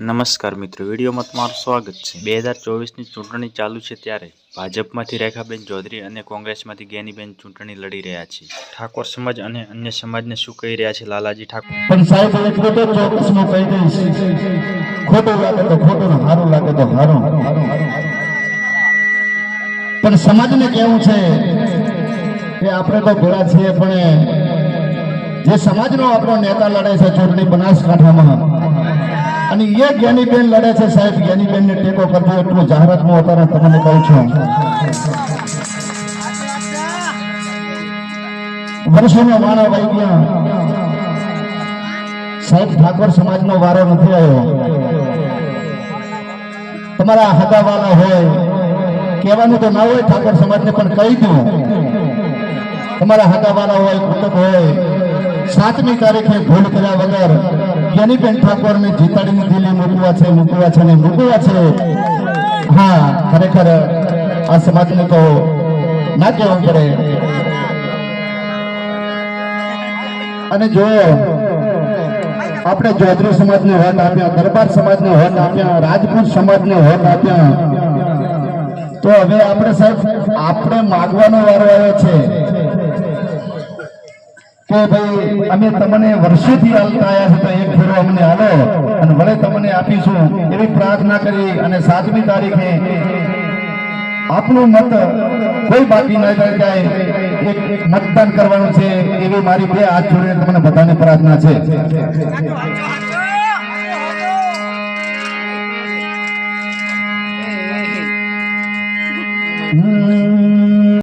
નમસ્કાર મિત્રો, વિડીયોમાં તમારું સ્વાગત છે। 2024ની ચૂંટણી ચાલુ છે ત્યારે ભાજપમાંથી રેખાબેન ચૌધરી અને કોંગ્રેસમાંથી જ્ઞાનીબેન ચૂંટણી લડી રહ્યા છે। ઠાકોર સમાજ અને અન્ય સમાજને શું કહી રહ્યા છે લાલાજી ઠાકોર? પણ સાહેબ એટલું તો ચોક્કસમાં કહી દઈશ, ખોટું લાગે તો ખોટું, સારું લાગે તો સારું, પણ સમાજને કેવું છે કે આપણે તો ભેળા છીએ, પણ જે સમાજનો આપણો નેતા લડે છે ચૂંટણી બનાસકાંઠામાં, અને એ જ્ઞાનીબેન લડે છે સાહેબ, જ્ઞાનીબેનને ટેકો કરજો એટલું જાહેરાતમાં અત્યારે તમને કહું છું। વર્ષોનો વાળો વહી ગયા સાહેબ, ઠાકોર સમાજનો વારો નથી આવ્યો। તમારા હગાવાલા હોય, કહેવાનું તો ના હોય ઠાકોર સમાજને, પણ કહી દઉં, તમારા હગાવાલા હોય, કુટુંબ હોય, 7મી તારીખે ભૂલ કર્યા વગર જ્ઞાનીબેન ઠાકોરને જીતાડીને દિલ્હી મૂકવા છે ને મૂકવા છે। હા, ખરેખર આ સમાજને તો ના કહેવું પડે। અને જો આપણે ચૌધરી સમાજને વોટ આપ્યા, દરબાર સમાજને વોટ આપ્યા, રાજપૂત સમાજને વોટ આપ્યા, તો હવે આપણે સાહેબ આપણે માગવાનો વારો આવ્યો છે કે ભાઈ અમે તમને વર્ષોથી હાલતા આવ્યા છે, તો એક ફેરો અમને હાલો અને વળે તમને આપીશું એવી પ્રાર્થના કરી, અને 7મી તારીખે આપણું મત કોઈ બાકી ન જાય, એક મતદાન કરવાનું છે, એવી મારી 2 હાથ જોડીને તમને બધાને પ્રાર્થના છે।